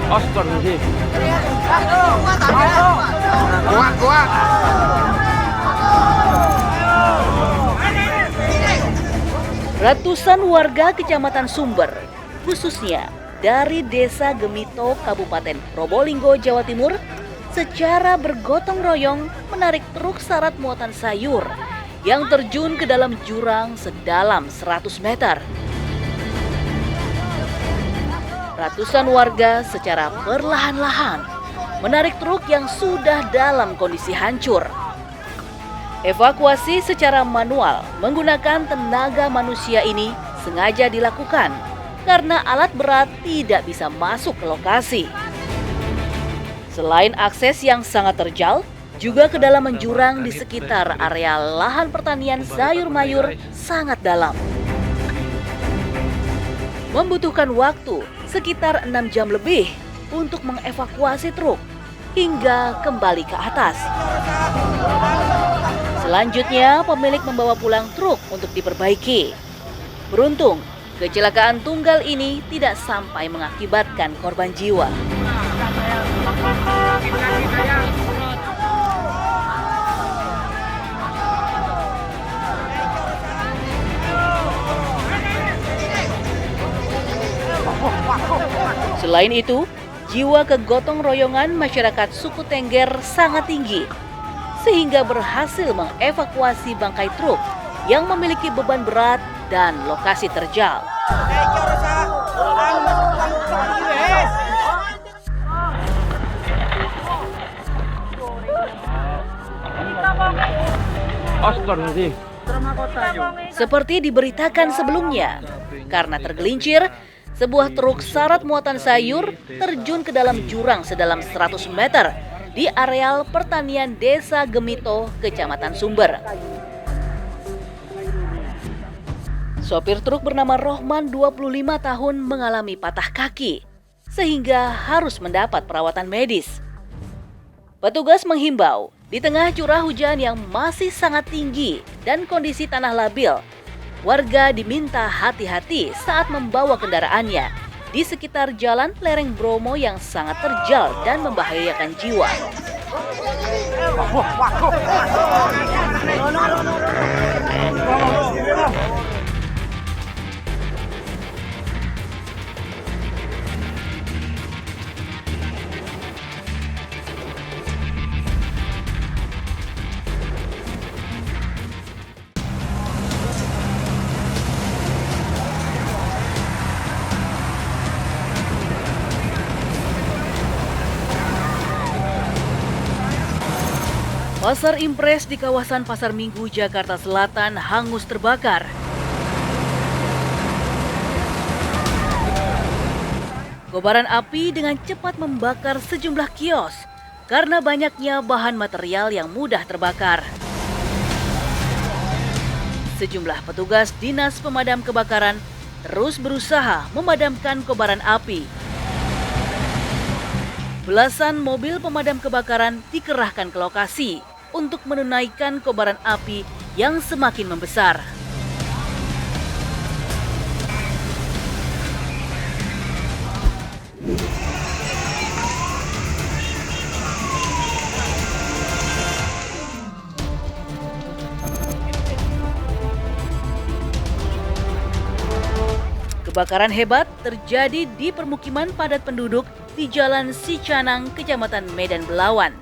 Astagfirullahaladzim. Kuat. Ratusan warga Kecamatan Sumber, khususnya dari Desa Gemito, Kabupaten Probolinggo, Jawa Timur, secara bergotong royong menarik truk syarat muatan sayur yang terjun ke dalam jurang sedalam 100 meter. Ratusan warga secara perlahan-lahan menarik truk yang sudah dalam kondisi hancur. Evakuasi secara manual menggunakan tenaga manusia ini sengaja dilakukan karena alat berat tidak bisa masuk ke lokasi. Selain akses yang sangat terjal, juga kedalaman jurang di sekitar area lahan pertanian sayur mayur sangat dalam. Membutuhkan waktu sekitar 6 jam lebih untuk mengevakuasi truk hingga kembali ke atas. Selanjutnya, pemilik membawa pulang truk untuk diperbaiki. Beruntung, kecelakaan tunggal ini tidak sampai mengakibatkan korban jiwa. Selain itu, jiwa kegotong royongan masyarakat suku Tengger sangat tinggi, sehingga berhasil mengevakuasi bangkai truk yang memiliki beban berat dan lokasi terjal. Astagfirullahaladzim. Seperti diberitakan sebelumnya, karena tergelincir, sebuah truk syarat muatan sayur terjun ke dalam jurang sedalam 100 meter di areal pertanian Desa Gemito, Kecamatan Sumber. Sopir truk bernama Rohman, 25 tahun, mengalami patah kaki sehingga harus mendapat perawatan medis. Petugas menghimbau, di tengah curah hujan yang masih sangat tinggi dan kondisi tanah labil, warga diminta hati-hati saat membawa kendaraannya di sekitar jalan lereng Bromo yang sangat terjal dan membahayakan jiwa. Pasar Impres di kawasan Pasar Minggu, Jakarta Selatan hangus terbakar. Kobaran api dengan cepat membakar sejumlah kios karena banyaknya bahan material yang mudah terbakar. Sejumlah petugas Dinas Pemadam Kebakaran terus berusaha memadamkan kobaran api. Belasan mobil pemadam kebakaran dikerahkan ke lokasi untuk menunaikan kobaran api yang semakin membesar. Kebakaran hebat terjadi di permukiman padat penduduk di Jalan Sicanang, Kecamatan Medan Belawan.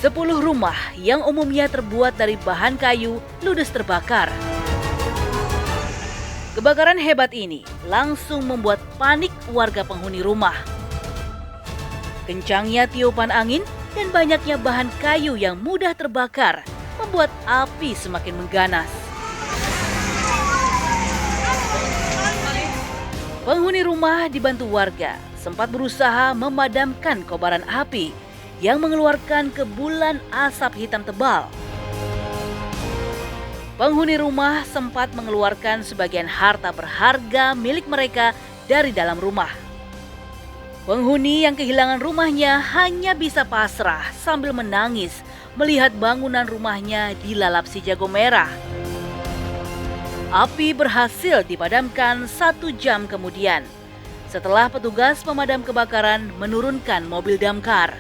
10 rumah yang umumnya terbuat dari bahan kayu ludes terbakar. Kebakaran hebat ini langsung membuat panik warga penghuni rumah. Kencangnya tiupan angin dan banyaknya bahan kayu yang mudah terbakar membuat api semakin mengganas. Penghuni rumah dibantu warga sempat berusaha memadamkan kobaran api yang mengeluarkan kebulan asap hitam tebal. Penghuni rumah sempat mengeluarkan sebagian harta berharga milik mereka dari dalam rumah. Penghuni yang kehilangan rumahnya hanya bisa pasrah sambil menangis melihat bangunan rumahnya dilalap si jago merah. Api berhasil dipadamkan 1 jam kemudian, setelah petugas pemadam kebakaran menurunkan mobil damkar.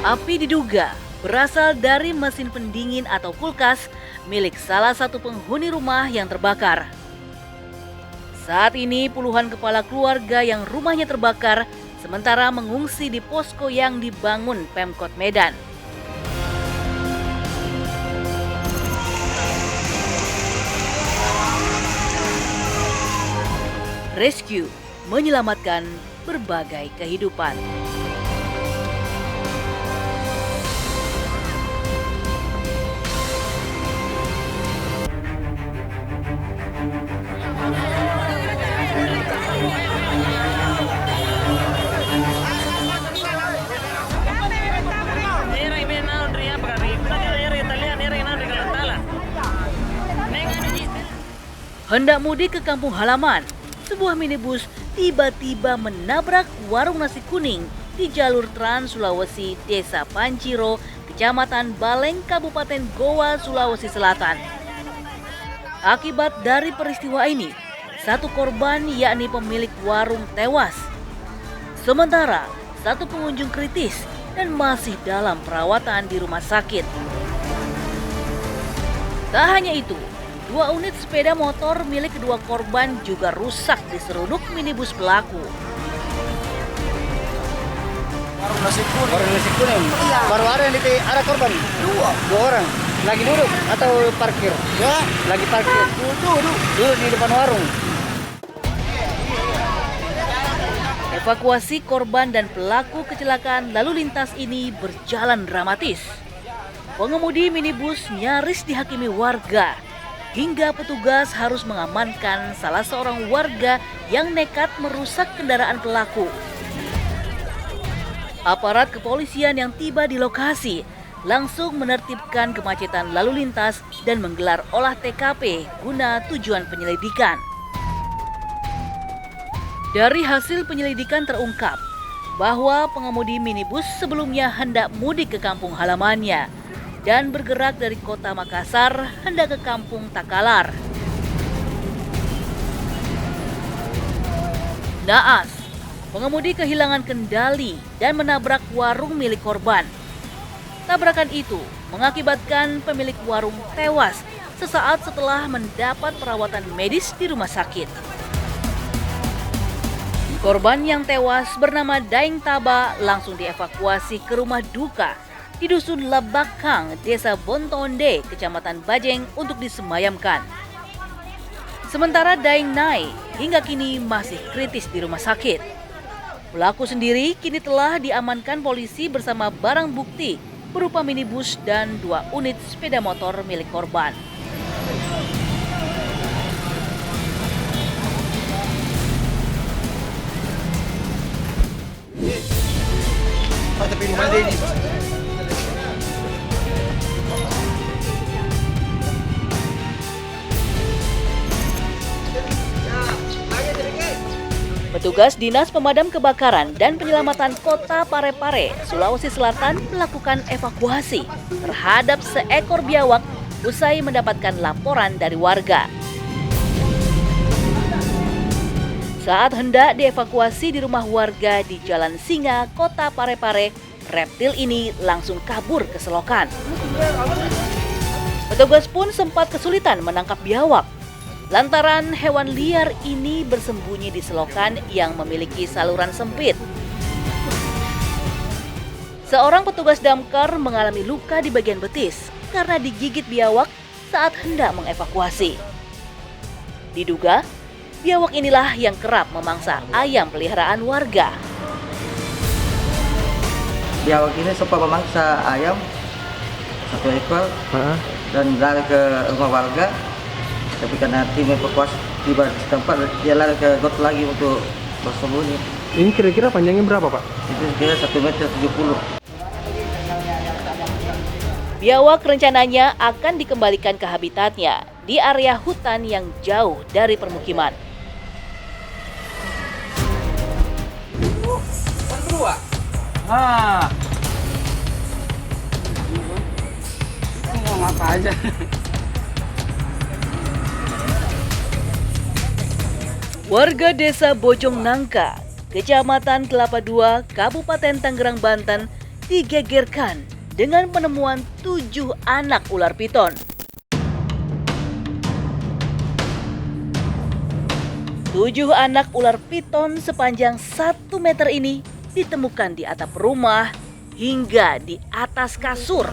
Api diduga berasal dari mesin pendingin atau kulkas milik salah satu penghuni rumah yang terbakar. Saat ini puluhan kepala keluarga yang rumahnya terbakar sementara mengungsi di posko yang dibangun Pemkot Medan. Rescue menyelamatkan berbagai kehidupan. Hendak mudik ke kampung halaman, sebuah minibus tiba-tiba menabrak warung nasi kuning di jalur Trans Sulawesi Desa Panciro, Kecamatan Baleng, Kabupaten Goa, Sulawesi Selatan. Akibat dari peristiwa ini, satu korban yakni pemilik warung tewas. Sementara satu pengunjung kritis dan masih dalam perawatan di rumah sakit. Tak hanya itu, 2 unit sepeda motor milik kedua korban juga rusak diseruduk minibus pelaku. Warung nasi kuning. Baru ada yang ada korban. Dua orang. Lagi duduk atau parkir? Ya, lagi parkir. Duduk di depan warung. Evakuasi korban dan pelaku kecelakaan lalu lintas ini berjalan dramatis. Pengemudi minibus nyaris dihakimi warga, hingga petugas harus mengamankan salah seorang warga yang nekat merusak kendaraan pelaku. Aparat kepolisian yang tiba di lokasi langsung menertibkan kemacetan lalu lintas dan menggelar olah TKP guna tujuan penyelidikan. Dari hasil penyelidikan terungkap bahwa pengemudi minibus sebelumnya hendak mudik ke kampung halamannya dan bergerak dari kota Makassar hendak ke kampung Takalar. Naas, pengemudi kehilangan kendali dan menabrak warung milik korban. Tabrakan itu mengakibatkan pemilik warung tewas sesaat setelah mendapat perawatan medis di rumah sakit. Korban yang tewas bernama Daeng Taba langsung dievakuasi ke rumah duka di Dusun Labakang, Desa Bontonde, Kecamatan Bajeng untuk disemayamkan. Sementara Daeng Nai hingga kini masih kritis di rumah sakit. Pelaku sendiri kini telah diamankan polisi bersama barang bukti berupa minibus dan 2 unit sepeda motor milik korban. Petugas Dinas Pemadam Kebakaran dan Penyelamatan Kota Parepare, Sulawesi Selatan melakukan evakuasi terhadap seekor biawak usai mendapatkan laporan dari warga. Saat hendak dievakuasi di rumah warga di Jalan Singa, Kota Parepare, reptil ini langsung kabur ke selokan. Petugas pun sempat kesulitan menangkap biawak lantaran hewan liar ini bersembunyi di selokan yang memiliki saluran sempit. Seorang petugas damkar mengalami luka di bagian betis karena digigit biawak saat hendak mengevakuasi. Diduga, biawak inilah yang kerap memangsa ayam peliharaan warga. Biawak ini sempat memangsa ayam 1 ekor dan lari ke rumah warga. Tapi karena tim evakuasi tiba di tempat, dia lari ke got lagi untuk bersembunyi. Ini kira-kira panjangnya berapa, Pak? Itu kira 1,70 meter. Biawak rencananya akan dikembalikan ke habitatnya di area hutan yang jauh dari permukiman. Ngomong apa aja. Warga desa Bojong Nangka, Kecamatan Kelapa II, Kabupaten Tangerang, Banten digegerkan dengan penemuan 7 anak ular piton. 7 anak ular piton sepanjang 1 meter ini ditemukan di atap rumah hingga di atas kasur,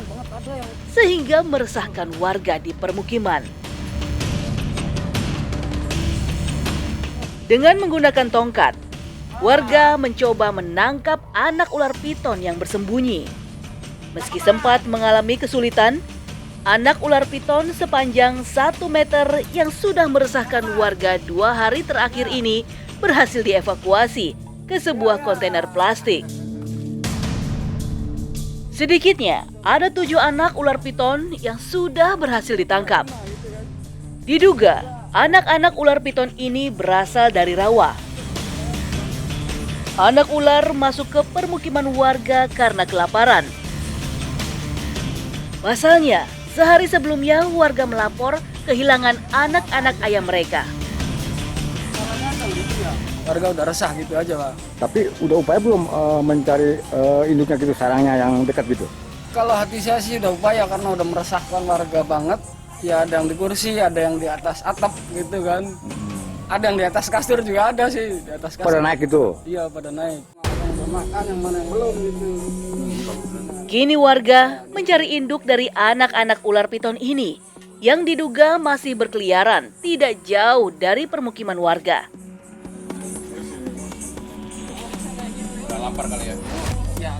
sehingga meresahkan warga di permukiman. Dengan menggunakan tongkat, warga mencoba menangkap anak ular piton yang bersembunyi. Meski sempat mengalami kesulitan, anak ular piton sepanjang 1 meter yang sudah meresahkan warga 2 hari terakhir ini berhasil dievakuasi ke sebuah kontainer plastik. Sedikitnya ada 7 anak ular piton yang sudah berhasil ditangkap. Diduga anak-anak ular piton ini berasal dari rawa. Anak ular masuk ke permukiman warga karena kelaparan. Pasalnya, sehari sebelumnya warga melapor kehilangan anak-anak ayam mereka. Warga udah resah gitu aja, Pak. Tapi udah upaya belum mencari induknya gitu, sarangnya yang dekat gitu? Kalau hati saya sih udah upaya karena udah meresahkan warga banget. Ya ada yang di kursi, ada yang di atas atap gitu kan. Ada yang di atas kasur juga ada sih, di atas kasur. Pada naik gitu? Iya, pada naik. Yang udah makan, yang mana yang belum gitu. Kini warga mencari induk dari anak-anak ular piton ini yang diduga masih berkeliaran tidak jauh dari permukiman warga. Udah lapar kali ya. Ya.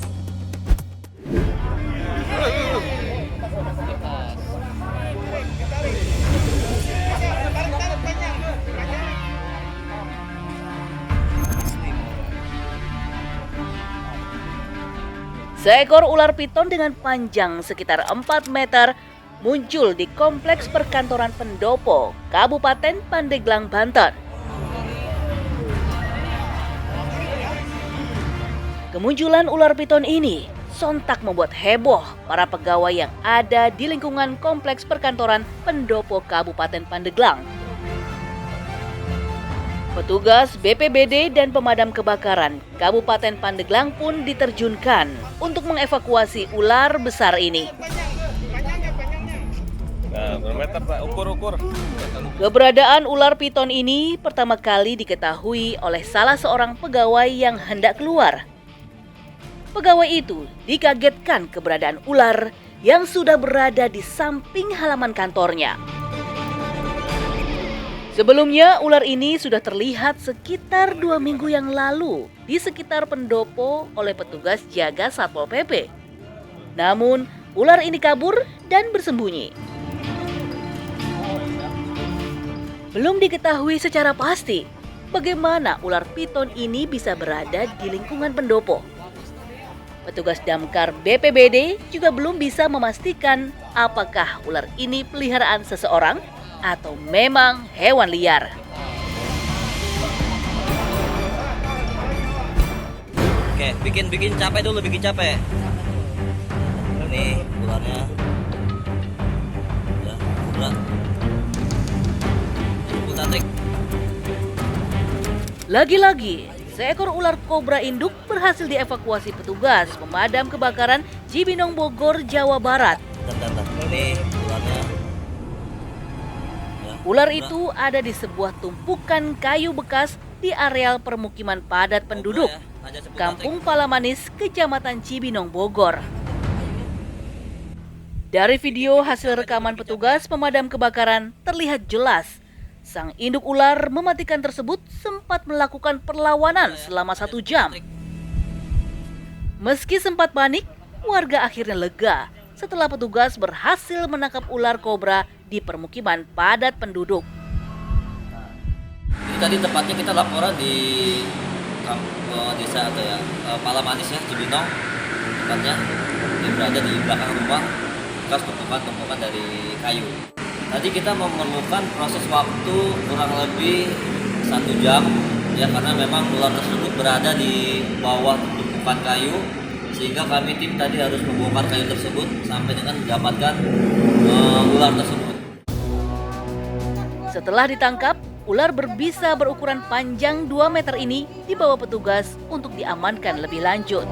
Seekor ular piton dengan panjang sekitar 4 meter muncul di kompleks perkantoran Pendopo, Kabupaten Pandeglang, Banten. Kemunculan ular piton ini sontak membuat heboh para pegawai yang ada di lingkungan kompleks perkantoran Pendopo, Kabupaten Pandeglang. Petugas BPBD dan pemadam kebakaran Kabupaten Pandeglang pun diterjunkan untuk mengevakuasi ular besar ini. Nah, bermeter Pak, ukur. Keberadaan ular piton ini pertama kali diketahui oleh salah seorang pegawai yang hendak keluar. Pegawai itu dikagetkan keberadaan ular yang sudah berada di samping halaman kantornya. Sebelumnya, ular ini sudah terlihat sekitar 2 minggu yang lalu di sekitar Pendopo oleh petugas jaga Satpol PP. Namun, ular ini kabur dan bersembunyi. Belum diketahui secara pasti bagaimana ular piton ini bisa berada di lingkungan Pendopo. Petugas damkar BPBD juga belum bisa memastikan apakah ular ini peliharaan seseorang atau memang hewan liar. Oke, bikin capek dulu, bikin capek. Ini ularnya. Ya, ular. Trik. Lagi-lagi, seekor ular kobra induk berhasil dievakuasi petugas pemadam kebakaran Cibinong, Bogor, Jawa Barat. Bentar. Ini ularnya. Ular itu ada di sebuah tumpukan kayu bekas di areal permukiman padat penduduk, Kampung Palamanis, Kecamatan Cibinong, Bogor. Dari video hasil rekaman petugas pemadam kebakaran terlihat jelas sang induk ular mematikan tersebut sempat melakukan perlawanan selama 1 jam. Meski sempat panik, warga akhirnya lega setelah petugas berhasil menangkap ular kobra di permukiman padat penduduk. Ini tadi tepatnya kita laporan di desa atau ya Palamanis ya, Cibinong tepatnya. Dia berada di belakang rumah, bekas tumpukan dari kayu. Tadi kita memerlukan proses waktu kurang lebih 1 jam ya, karena memang ular tersebut berada di bawah tumpukan kayu, sehingga kami tim tadi harus membongkar kayu tersebut sampai dengan mendapatkan ular tersebut. Setelah ditangkap, ular berbisa berukuran panjang 2 meter ini dibawa petugas untuk diamankan lebih lanjut.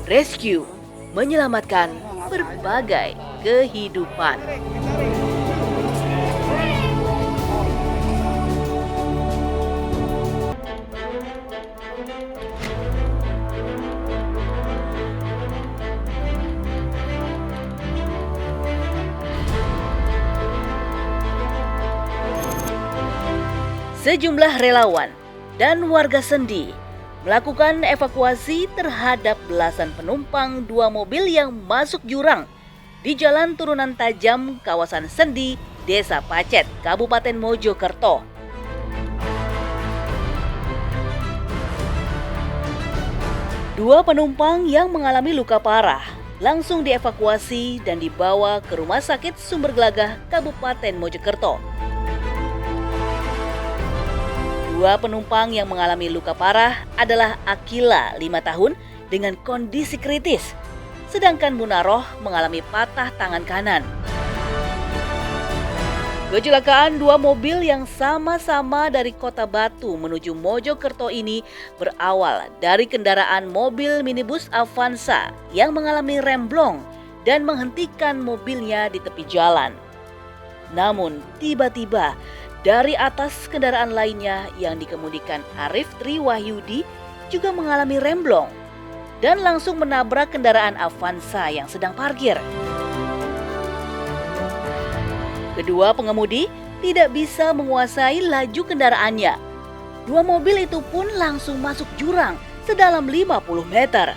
Rescue menyelamatkan berbagai kehidupan. Sejumlah relawan dan warga Sendi melakukan evakuasi terhadap belasan penumpang 2 mobil yang masuk jurang di Jalan Turunan Tajam, kawasan Sendi, Desa Pacet, Kabupaten Mojokerto. Dua penumpang yang mengalami luka parah langsung dievakuasi dan dibawa ke Rumah Sakit Sumber Gelagah, Kabupaten Mojokerto. Dua penumpang yang mengalami luka parah adalah Akila, 5 tahun, dengan kondisi kritis, sedangkan Munaroh mengalami patah tangan kanan. Kecelakaan 2 mobil yang sama-sama dari Kota Batu menuju Mojokerto ini berawal dari kendaraan mobil minibus Avanza yang mengalami remblong dan menghentikan mobilnya di tepi jalan. Namun tiba-tiba dari atas kendaraan lainnya yang dikemudikan Arif Tri Wahyudi juga mengalami remblong dan langsung menabrak kendaraan Avanza yang sedang parkir. Kedua pengemudi tidak bisa menguasai laju kendaraannya. 2 mobil itu pun langsung masuk jurang sedalam 50 meter.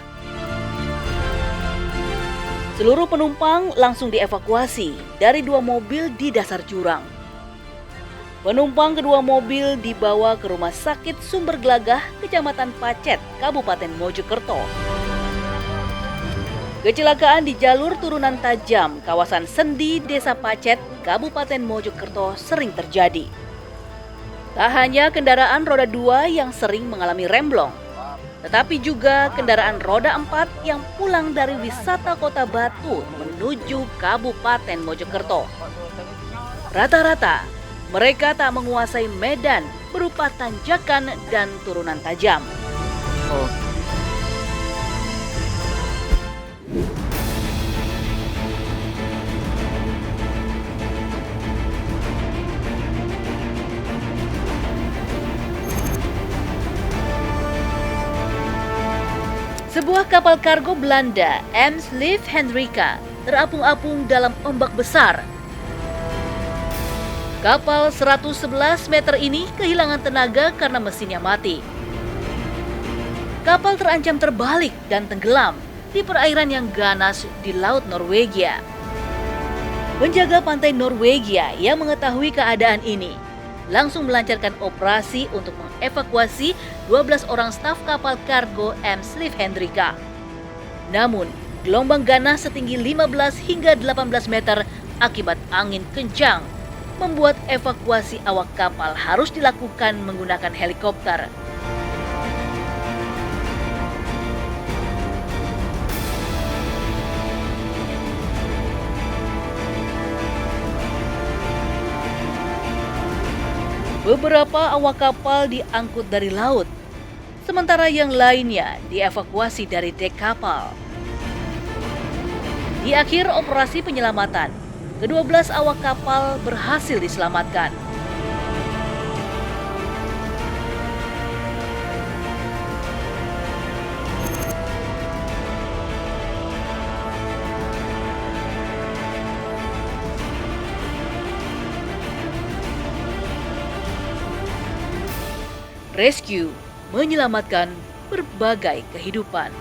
Seluruh penumpang langsung dievakuasi dari 2 mobil di dasar jurang. Penumpang kedua mobil dibawa ke Rumah Sakit Sumber Gelagah, Kecamatan Pacet, Kabupaten Mojokerto. Kecelakaan di jalur Turunan Tajam, kawasan Sendi, Desa Pacet, Kabupaten Mojokerto sering terjadi. Tak hanya kendaraan roda 2 yang sering mengalami remblong, tetapi juga kendaraan roda 4 yang pulang dari wisata Kota Batu menuju Kabupaten Mojokerto. Rata-rata mereka tak menguasai medan berupa tanjakan dan turunan tajam. Sebuah kapal kargo Belanda, Ems-Lief Hendrika, terapung-apung dalam ombak besar. Kapal 111 meter ini kehilangan tenaga karena mesinnya mati. Kapal terancam terbalik dan tenggelam di perairan yang ganas di Laut Norwegia. Penjaga pantai Norwegia yang mengetahui keadaan ini langsung melancarkan operasi untuk mengevakuasi 12 orang staf kapal kargo Ems-Lief Hendrika. Namun, gelombang ganas setinggi 15 hingga 18 meter akibat angin kencang membuat evakuasi awak kapal harus dilakukan menggunakan helikopter. Beberapa awak kapal diangkut dari laut, sementara yang lainnya dievakuasi dari dek kapal. Di akhir operasi penyelamatan, ke-12 awak kapal berhasil diselamatkan. Rescue menyelamatkan berbagai kehidupan.